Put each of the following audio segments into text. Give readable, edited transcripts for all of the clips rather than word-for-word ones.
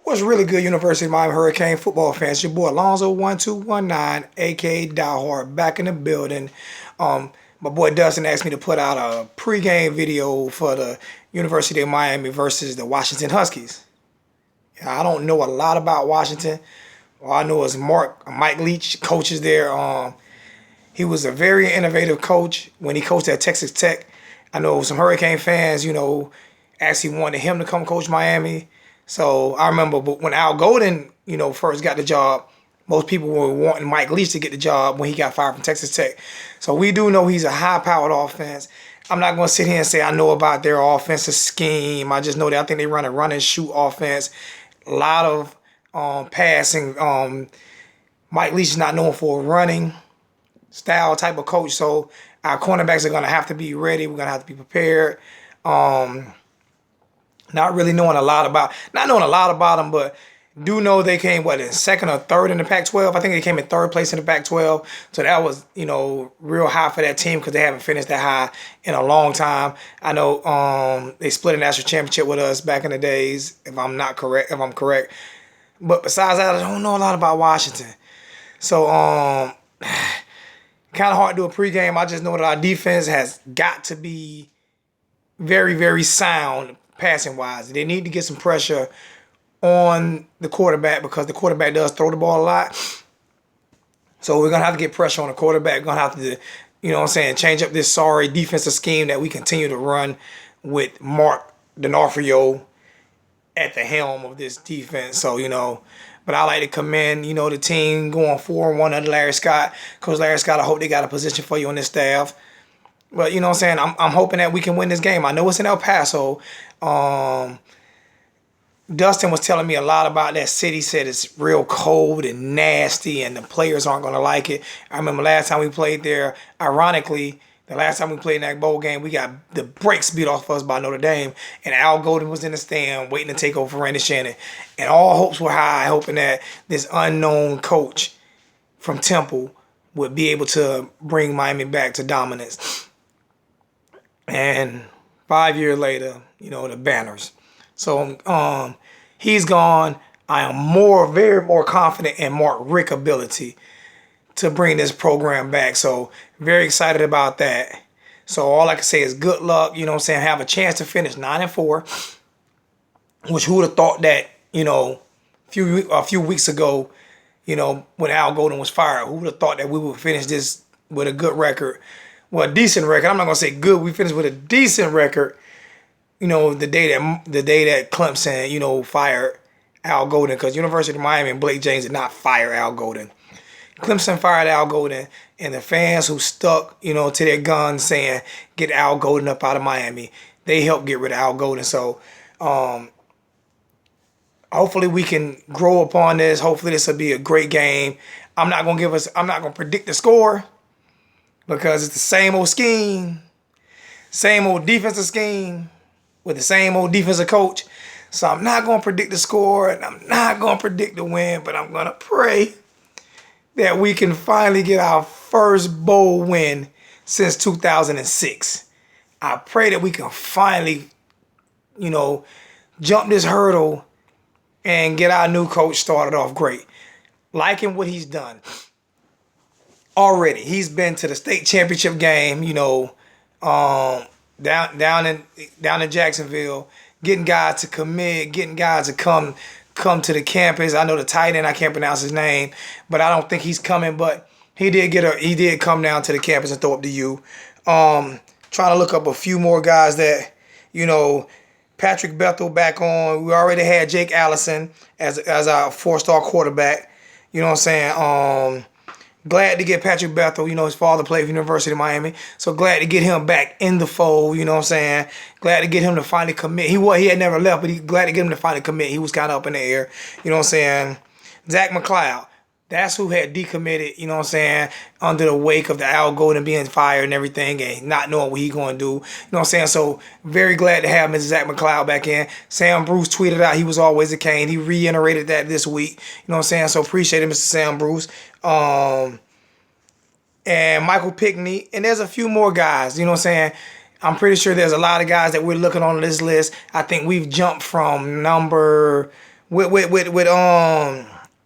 What's really good, University of Miami Hurricane football fans? Your boy Alonzo1219, aka Diehard, back in the building. My boy Dustin asked me to put out a pregame video for the University of Miami versus the Washington Huskies. I don't know a lot about Washington. All I know is Mike Leach coaches there. He was a very innovative coach when he coached at Texas Tech. I know some Hurricane fans, actually wanted him to come coach Miami. So I remember when Al Golden, first got the job, most people were wanting Mike Leach to get the job when he got fired from Texas Tech. So we do know he's a high-powered offense. I'm not going to sit here and say I know about their offensive scheme. I just know that I think they run a run-and-shoot offense. A lot of passing. Mike Leach is not known for a running style type of coach. So our cornerbacks are going to have to be ready. We're going to have to be prepared. Not knowing a lot about them, but do know they came, in second or third in the Pac-12? I think they came in third place in the Pac-12. So that was, real high for that team because they haven't finished that high in a long time. I know they split a national championship with us back in the days, if I'm correct. But besides that, I don't know a lot about Washington. So kind of hard to do a pregame. I just know that our defense has got to be very, very sound passing wise. They need to get some pressure on the quarterback because the quarterback does throw the ball a lot. So we're going to have to get pressure on the quarterback. We're going to have to, change up this sorry defensive scheme that we continue to run with Mark D'Onofrio at the helm of this defense. So, but I like to commend, the team going 4-1 under Larry Scott. Coach Larry Scott, I hope they got a position for you on this staff. But, I'm hoping that we can win this game. I know it's in El Paso. Dustin was telling me a lot about that city. Said it's real cold and nasty and the players aren't going to like it. I remember last time we played there, ironically, the last time we played in that bowl game, we got the brakes beat off us by Notre Dame. And Al Golden was in the stand waiting to take over for Randy Shannon. And all hopes were high, hoping that this unknown coach from Temple would be able to bring Miami back to dominance. And 5 years later, the banners. So he's gone. I am very more confident in Mark Richt's ability to bring this program back. So very excited about that. So all I can say is good luck. Have a chance to finish 9-4. Which who would have thought that, a few weeks ago, when Al Golden was fired, who would have thought that we would finish this with a good record? Well, a decent record. I'm not gonna say good. We finished with a decent record. The day that Clemson, fired Al Golden, because University of Miami and Blake James did not fire Al Golden. Clemson fired Al Golden, and the fans who stuck, to their guns saying, get Al Golden up out of Miami, they helped get rid of Al Golden. So hopefully we can grow upon this. Hopefully this will be a great game. I'm not gonna predict the score because it's the same old scheme, same old defensive scheme, with the same old defensive coach. So I'm not going to predict the score and I'm not going to predict the win, but I'm going to pray that we can finally get our first bowl win since 2006. I pray that we can finally, jump this hurdle and get our new coach started off great. Liking what he's done already. He's been to the state championship game, down in Jacksonville, getting guys to commit, getting guys to come to the campus. I know the tight end, I can't pronounce his name, but I don't think he's coming. But he did come down to the campus and throw up the U. Trying to look up a few more guys that, Patrick Bethel back on. We already had Jake Allison as our 4-star quarterback. Glad to get Patrick Bethel. His father played for University of Miami. So glad to get him back in the fold, Glad to get him to finally commit. He had never left, but glad to get him to finally commit. He was kind of up in the air, Zach McLeod. That's who had decommitted, under the wake of the Al Golden being fired and everything and not knowing what he's going to do. So very glad to have Mr. Zach McLeod back in. Sam Bruce tweeted out he was always a Cane. He reiterated that this week. So appreciate it, Mr. Sam Bruce. And Michael Pickney. And there's a few more guys, I'm pretty sure there's a lot of guys that we're looking on this list. I think we've jumped from number with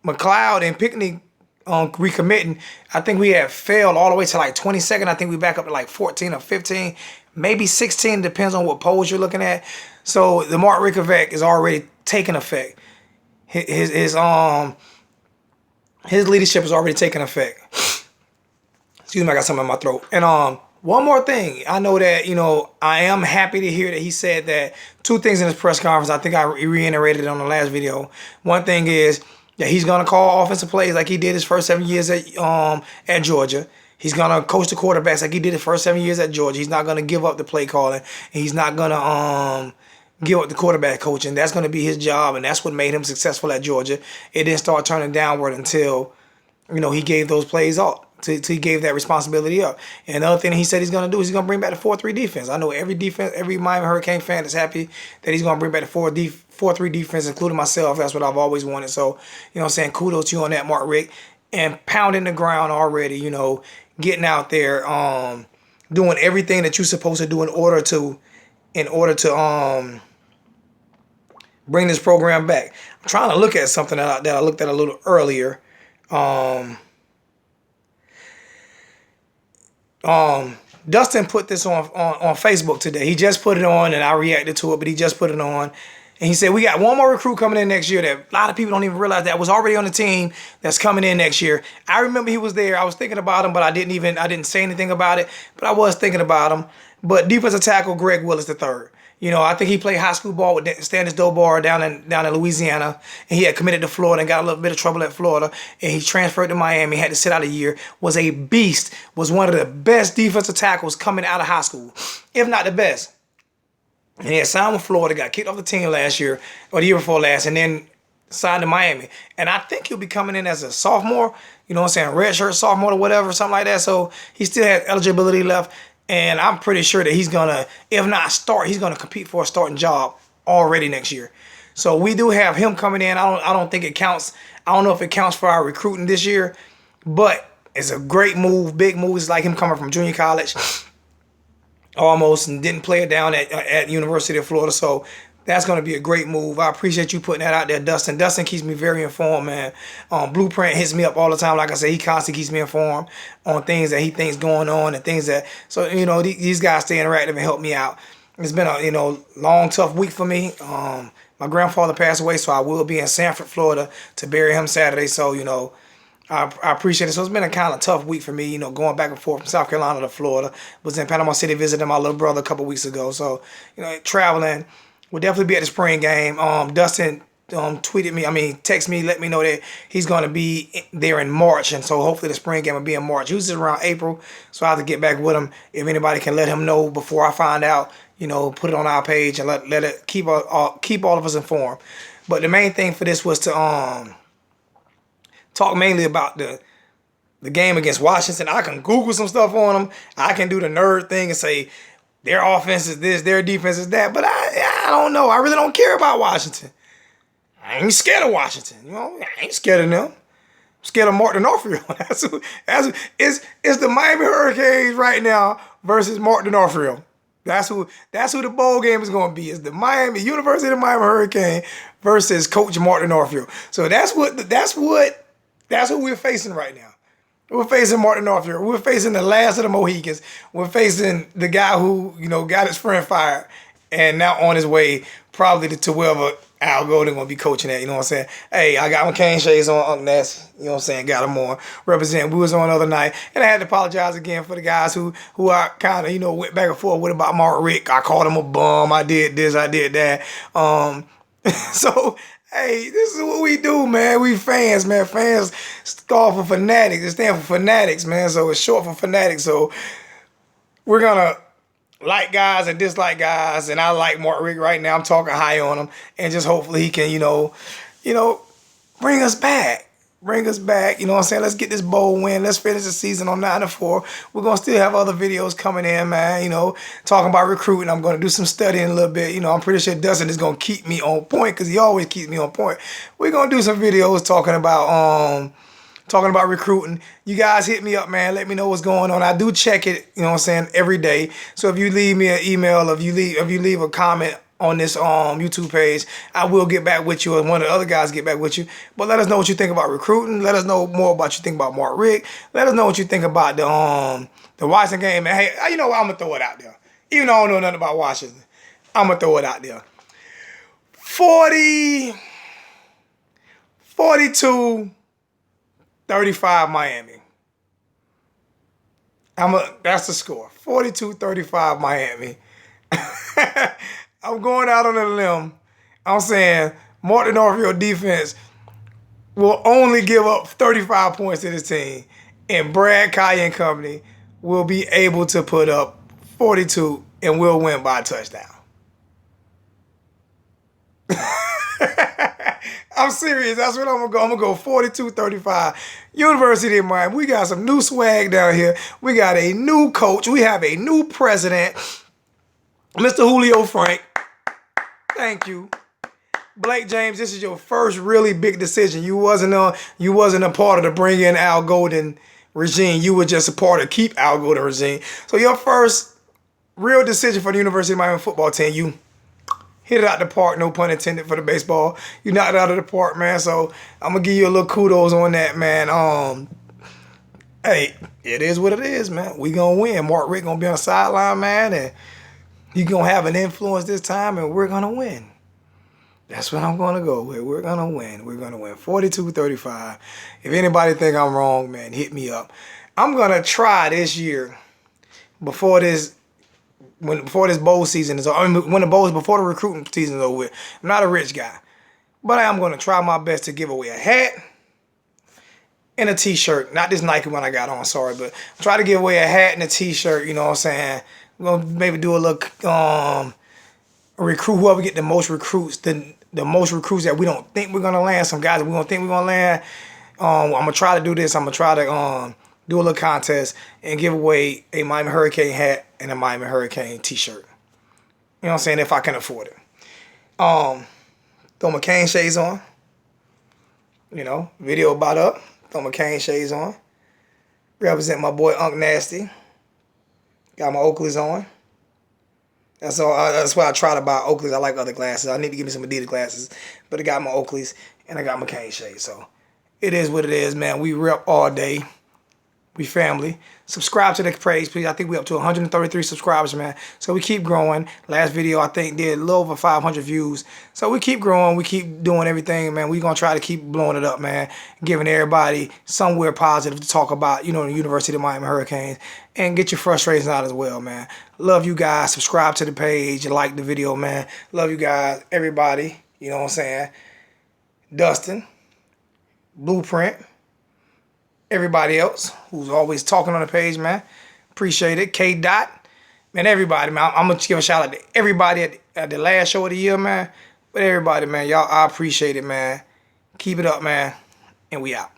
McLeod and Pickney recommitting, I think we had failed all the way to like 22nd. I think we back up to like 14 or 15, maybe 16, depends on what polls you're looking at. So the Mark Rickovac is already taking effect. His leadership is already taking effect. Excuse me, I got something in my throat. And one more thing. I know that, I am happy to hear that he said that two things in his press conference. I think I reiterated it on the last video. One thing is that he's going to call offensive plays like he did his first 7 years at Georgia. He's going to coach the quarterbacks like he did his first 7 years at Georgia. He's not going to give up the play calling. And he's not going to give up the quarterback coaching. That's going to be his job, and that's what made him successful at Georgia. It didn't start turning downward until, he gave those plays up. He gave that responsibility up. And another thing he said he's going to do is he's going to bring back the 4-3 defense. I know every Miami Hurricane fan is happy that he's going to bring back the 4-3 defense, including myself. That's what I've always wanted. So, kudos to you on that, Mark Richt. And pounding the ground already, getting out there, doing everything that you're supposed to do in order to bring this program back. I'm trying to look at something that I looked at a little earlier. Dustin put this on Facebook today. He just put it on, and I reacted to it, but he just put it on. And he said, we got one more recruit coming in next year that a lot of people don't even realize that was already on the team that's coming in next year. I remember he was there. I was thinking about him, but I didn't say anything about it, but I was thinking about him. But defensive tackle Greg Willis III. I think he played high school ball with Standish Dobar down in Louisiana, and he had committed to Florida and got a little bit of trouble at Florida, and he transferred to Miami, had to sit out a year, was a beast, was one of the best defensive tackles coming out of high school, if not the best. And he had signed with Florida, got kicked off the team last year, or the year before last, and then signed to Miami. And I think he'll be coming in as a sophomore, redshirt sophomore or whatever, something like that. So he still has eligibility left. And I'm pretty sure that he's going to, if not start, he's going to compete for a starting job already next year. So we do have him coming in. I don't think it counts. I don't know if it counts for our recruiting this year, but it's a great move, big move. It's like him coming from junior college almost and didn't play it down at University of Florida. So that's going to be a great move. I appreciate you putting that out there, Dustin. Dustin keeps me very informed, man. Blueprint hits me up all the time. Like I said, he constantly keeps me informed on things that he thinks going on and things that... So, these guys stay interactive and help me out. It's been a, long, tough week for me. My grandfather passed away, so I will be in Sanford, Florida to bury him Saturday. So, I appreciate it. So it's been a kind of tough week for me, going back and forth from South Carolina to Florida. Was in Panama City visiting my little brother a couple weeks ago. So, traveling... We'll definitely be at the spring game. Dustin texted me, let me know that he's going to be there in March. And so hopefully the spring game will be in March. Usually around April. So I have to get back with him. If anybody can let him know before I find out, put it on our page and let it keep all of us informed. But the main thing for this was to talk mainly about the game against Washington. I can Google some stuff on them. I can do the nerd thing and say, their offense is this, their defense is that. But I don't know. I really don't care about Washington. I ain't scared of Washington. I ain't scared of them. I'm scared of Mark D'Onofrio. It's the Miami Hurricanes right now versus Mark D'Onofrio. That's who the bowl game is going to be. It's the University of Miami Hurricane versus Coach Mark D'Onofrio. So that's who we're facing right now. We're facing Mark D'Onofrio. We're facing the last of the Mohicans. We're facing the guy who, got his friend fired and now on his way probably to wherever Al Golden going to be coaching at. You know what I'm saying? Hey, I got my cane shades on, Uncle Ness. You know what I'm saying? Got them on. Represent. We was on the other night. And I had to apologize again for the guys who I kind of, went back and forth with about Mark Richt. I called him a bum. I did this. I did that. So... Hey, this is what we do, man. We fans, man. Fans stand for fanatics. It stands for fanatics, man. So it's short for fanatics. So we're going to like guys and dislike guys. And I like Mark Richt right now. I'm talking high on him. And just hopefully he can, bring us back. Bring us back. You know what I'm saying? Let's get this bowl win. Let's finish the season on 9-4. We're going to still have other videos coming in, man. Talking about recruiting. I'm going to do some studying a little bit. I'm pretty sure Dustin is going to keep me on point because he always keeps me on point. We're going to do some videos talking about recruiting. You guys hit me up, man. Let me know what's going on. I do check it, every day. So if you leave me an email, if you leave a comment on this YouTube page. I will get back with you, and one of the other guys get back with you. But let us know what you think about recruiting. Let us know more about what you think about Mark Richt. Let us know what you think about the Washington game. And hey, you know what? I'm gonna throw it out there. Even though I don't know nothing about Washington, I'm gonna throw it out there. 42-35 Miami. That's the score. 42-35 Miami. I'm going out on a limb. I'm saying Martin Norfield defense will only give up 35 points to this team, and Brad Kaaya and company will be able to put up 42 and will win by a touchdown. I'm serious. That's what I'm going to go. I'm going to go 42-35. University of Miami. We got some new swag down here. We got a new coach. We have a new president, Mr. Julio Frank. Thank you. Blake James, this is your first really big decision. You wasn't a part of the bring in Al Golden regime. You were just a part of keep Al Golden regime. So your first real decision for the University of Miami football team, you hit it out the park, no pun intended for the baseball. You knocked it out of the park, man. So I'm gonna give you a little kudos on that, man. Hey, it is what it is, man. We gonna win. Mark Richt gonna be on the sideline, man, and he gonna have an influence this time, and we're gonna win. That's what I'm gonna go with. We're gonna win. We're gonna win 42-35. If anybody think I'm wrong, man, hit me up. I'm gonna try this year before this bowl season is over. I mean, before the recruiting season is over with. I'm not a rich guy, but I am going to try my best to give away a hat and a t-shirt. Not this Nike one I got on, sorry, but try to give away a hat and a t-shirt, you know what I'm saying? We're going to maybe do a little recruit, whoever get the most recruits, the most recruits that we don't think we're going to land, some guys that we don't think we're going to land. I'm going to try to do this. I'm going to try to do a little contest and give away a Miami Hurricane hat and a Miami Hurricane t-shirt. You know what I'm saying? If I can afford it. Throw my cane shades on. You know, video about up. Throw my cane shades on. Represent my boy Unc Nasty. Got my Oakleys on. That's all. That's why I try to buy Oakleys. I like other glasses. I need to give me some Adidas glasses. But I got my Oakleys and I got my cane shades. So it is what it is, man. We rep all day. We family. Subscribe to the page, please. I think we're up to 133 subscribers, man. So we keep growing. Last video, I think, did a little over 500 views. So we keep growing. We keep doing everything, man. We're going to try to keep blowing it up, man. Giving everybody somewhere positive to talk about, you know, the University of Miami Hurricanes. And get your frustrations out as well, man. Love you guys. Subscribe to the page. Like the video, man. Love you guys. Everybody. You know what I'm saying? Dustin. Blueprint. Everybody else who's always talking on the page, man. Appreciate it. K. Dot. Man, everybody, man. I'm going to give a shout out to everybody at the last show of the year, man. But everybody, man, y'all, I appreciate it, man. Keep it up, man. And we out.